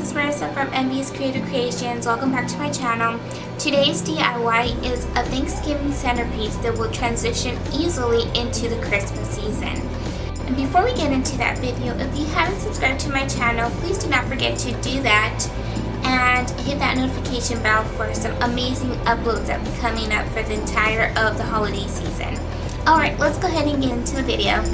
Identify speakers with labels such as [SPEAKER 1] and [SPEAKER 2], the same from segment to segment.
[SPEAKER 1] is Marissa from MB's Creative Creations. Welcome back to my channel. Today's DIY is a Thanksgiving centerpiece that will transition easily into the Christmas season. And before we get into that video, if you haven't subscribed to my channel, please do not forget to do that and hit that notification bell for some amazing uploads that will be coming up for the entire of the holiday season. Alright, let's go ahead and get into the video.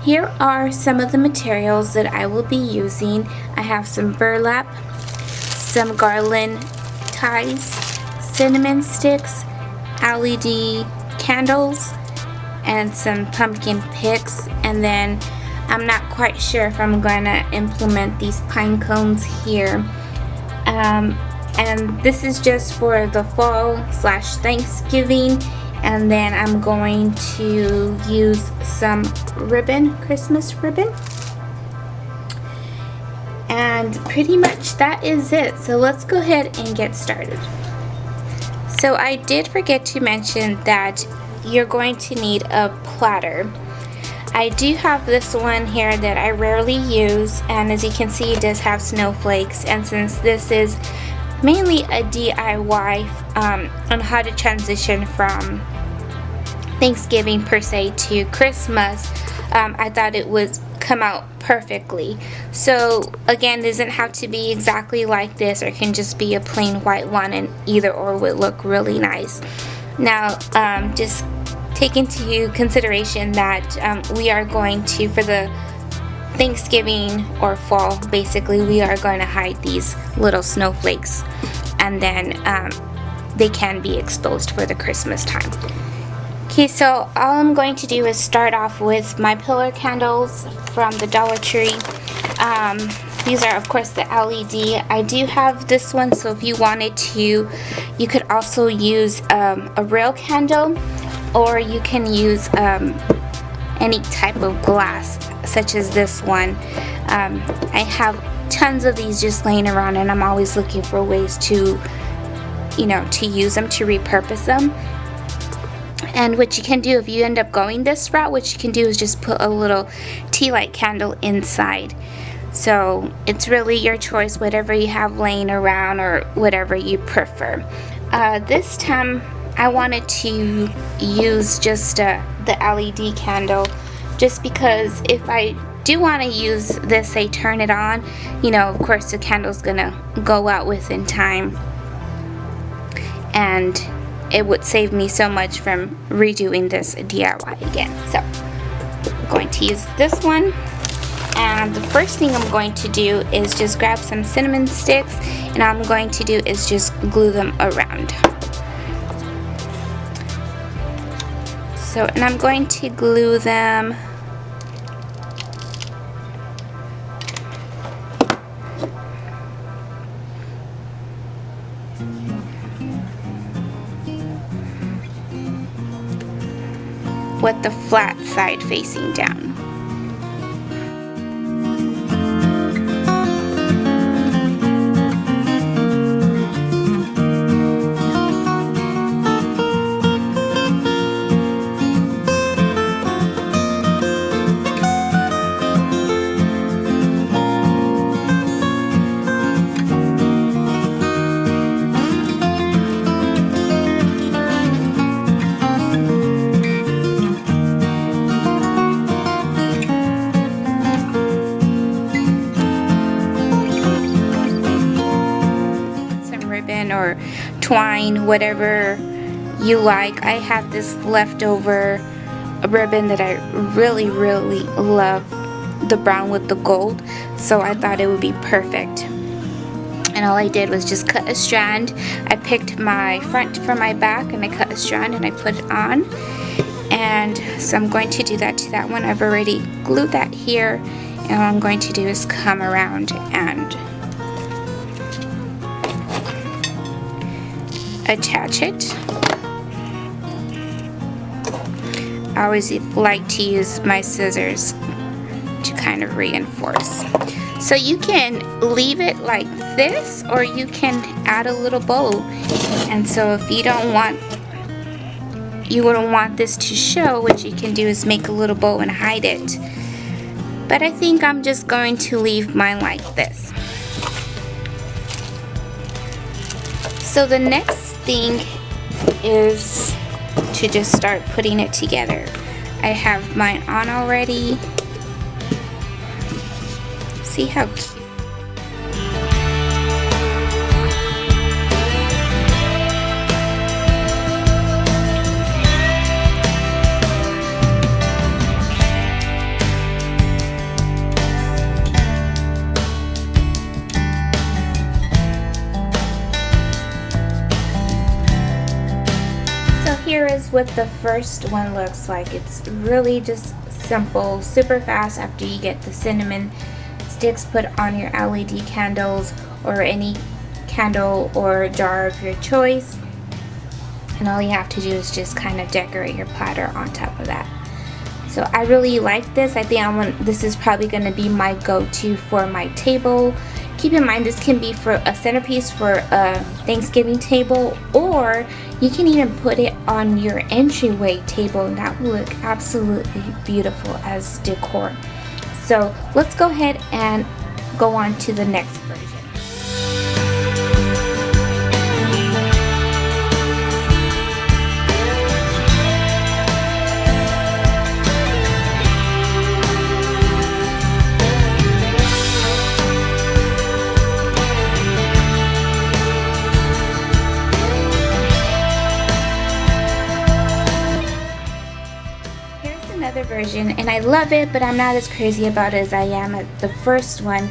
[SPEAKER 1] Here are some of the materials that I will be using. I have some burlap, some garland ties, cinnamon sticks, LED candles, and some pumpkin picks. And then I'm not quite sure if I'm going to implement these pine cones here. And this is just for the fall / Thanksgiving. And then I'm going to use some ribbon, Christmas ribbon. And pretty much that is it. So let's go ahead and get started. So I did forget to mention that you're going to need a platter. I do have this one here that I rarely use, and as you can see it does have snowflakes, and since this is mainly a DIY on how to transition from Thanksgiving per se to Christmas, I thought it would come out perfectly. So again, it doesn't have to be exactly like this, or it can just be a plain white one, and either or would look really nice. Now just take into consideration that we are going to, for the Thanksgiving or fall, basically we are going to hide these little snowflakes, and then they can be exposed for the Christmas time. Okay, so all I'm going to do is start off with my pillar candles from the Dollar Tree. These are of course the LED. I do have this one, so if you wanted to, you could also use a real candle, or you can use any type of glass such as this one. I have tons of these just laying around, and I'm always looking for ways to, to use them, to repurpose them. And what you can do if you end up going this route, what you can do is just put a little tea light candle inside. So it's really your choice, whatever you have laying around or whatever you prefer. This time I wanted to use just the LED candle, just because if I do want to use this, say turn it on, of course the candle's gonna go out within time, and it would save me so much from redoing this DIY again. So I'm going to use this one, and the first thing I'm going to do is just grab some cinnamon sticks, and all I'm going to do is just glue them around. So, and I'm going to glue them with the flat side facing down. Or twine, whatever you like. I have this leftover ribbon that I really love, the brown with the gold, so I thought it would be perfect. And all I did was just cut a strand. I picked my front from my back, and I cut a strand and I put it on. And so I'm going to do that to that one. I've already glued that here, and all I'm going to do is come around and attach it. I always like to use my scissors to kind of reinforce. So you can leave it like this, or you can add a little bow. And so if you don't want, you wouldn't want this to show, what you can do is make a little bow and hide it. but I think I'm just going to leave mine like this. So the next thing is to just start putting it together. I have mine on already. See how cute. Here is what the first one looks like. It's really just simple, super fast after you get the cinnamon sticks put on your LED candles or any candle or jar of your choice. And all you have to do is just kind of decorate your platter on top of that. So I really like this. I think this is probably going to be my go-to for my table. Keep in mind this can be for a centerpiece for a Thanksgiving table, or you can even put it on your entryway table and that will look absolutely beautiful as decor. So let's go ahead and go on to the next version. Version, and I love it, but I'm not as crazy about it as I am at the first one.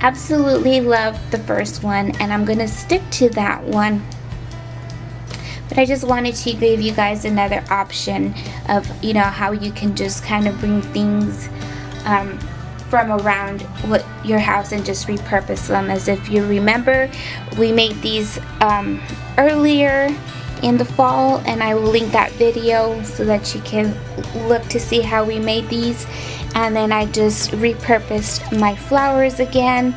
[SPEAKER 1] Absolutely love the first one, and I'm gonna stick to that one. But I just wanted to give you guys another option of, you know, how you can just kind of bring things from around your house and just repurpose them. As if you remember, we made these earlier in the fall, and I will link that video so that you can look to see how we made these. And then I just repurposed my flowers again,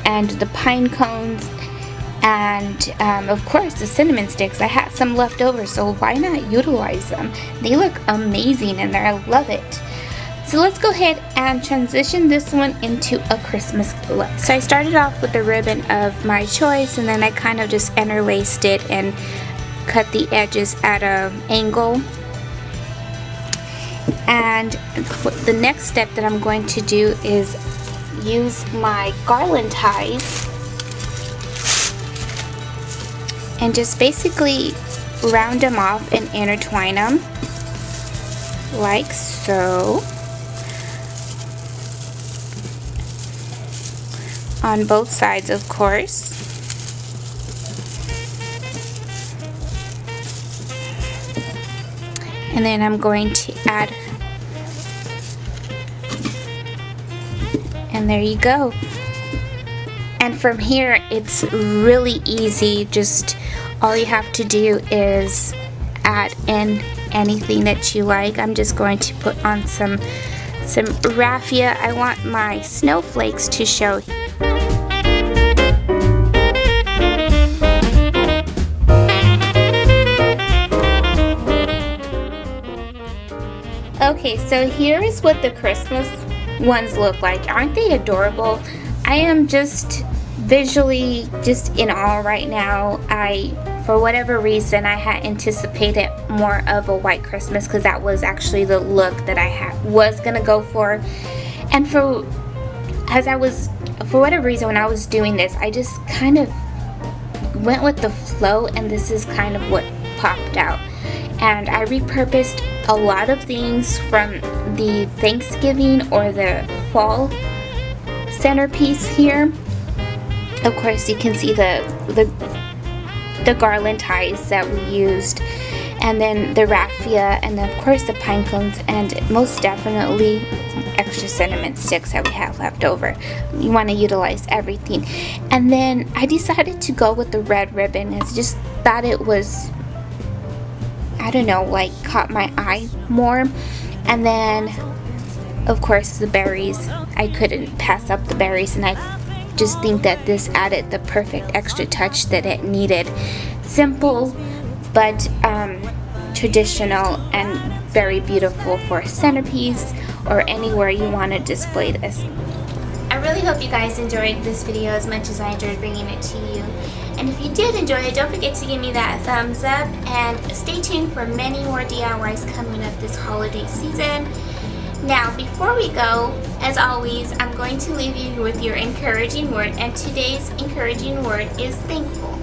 [SPEAKER 1] and the pine cones, and of course the cinnamon sticks. I had some left over, so why not utilize them? They look amazing in there. I love it. So let's go ahead and transition this one into a Christmas look. So I started off with the ribbon of my choice, and then I kind of just interlaced it and cut the edges at an angle. And the next step that I'm going to do is use my garland ties and just basically round them off and intertwine them like so on both sides, of course. And then I'm going to add, and there you go. And from here it's really easy. Just all you have to do is add in anything that you like. I'm just going to put on some raffia. I want my snowflakes to show. Okay, so here is what the Christmas ones look like. Aren't they adorable? I am just visually just in awe right now. For whatever reason, I had anticipated more of a white Christmas because that was actually the look that I was gonna go for. And for whatever reason, when I was doing this, I just kind of went with the flow, and this is kind of what popped out. And I repurposed a lot of things from the Thanksgiving or the fall centerpiece here. Of course, you can see the garland ties that we used, and then the raffia, and then of course the pine cones, and most definitely extra cinnamon sticks that we have left over. You want to utilize everything. And then I decided to go with the red ribbon. I just thought it was, I don't know, like caught my eye more. And then of course the berries. I couldn't pass up the berries, and I just think that this added the perfect extra touch that it needed. Simple but traditional and very beautiful for a centerpiece or anywhere you want to display this. I really hope you guys enjoyed this video as much as I enjoyed bringing it to you. And if you did enjoy it, don't forget to give me that thumbs up and stay tuned for many more DIYs coming up this holiday season. Now, before we go, as always, I'm going to leave you with your encouraging word, and today's encouraging word is thankful.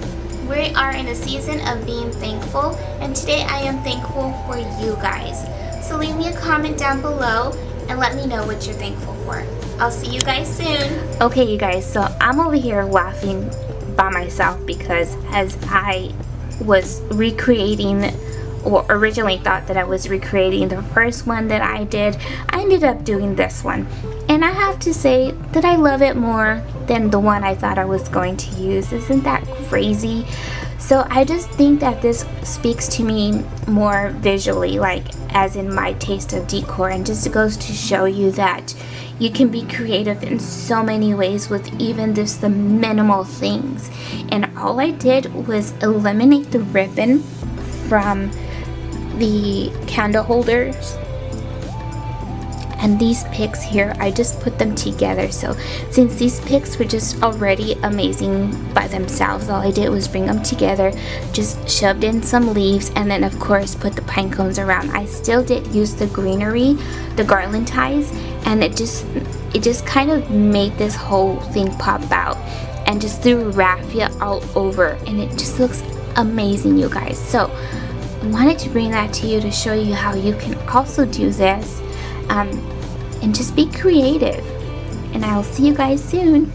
[SPEAKER 1] We are in a season of being thankful, and today I am thankful for you guys. So leave me a comment down below and let me know what you're thankful for. I'll see you guys soon. Okay, you guys, so I'm over here laughing by myself because as I was recreating, or originally thought that I was recreating the first one that I did, I ended up doing this one. And I have to say that I love it more than the one I thought I was going to use. Isn't that crazy? So I just think that this speaks to me more visually, like as in my taste of decor, and just goes to show you that you can be creative in so many ways with even just the minimal things. And all I did was eliminate the ribbon from the candle holders, and these picks here, I just put them together. So since these picks were just already amazing by themselves, all I did was bring them together, just shoved in some leaves, and then of course put the pine cones around. I still did use the greenery, the garland ties, and it just kind of made this whole thing pop out, and just threw raffia all over, and it just looks amazing, you guys. So I wanted to bring that to you to show you how you can also do this and just be creative. And I'll see you guys soon.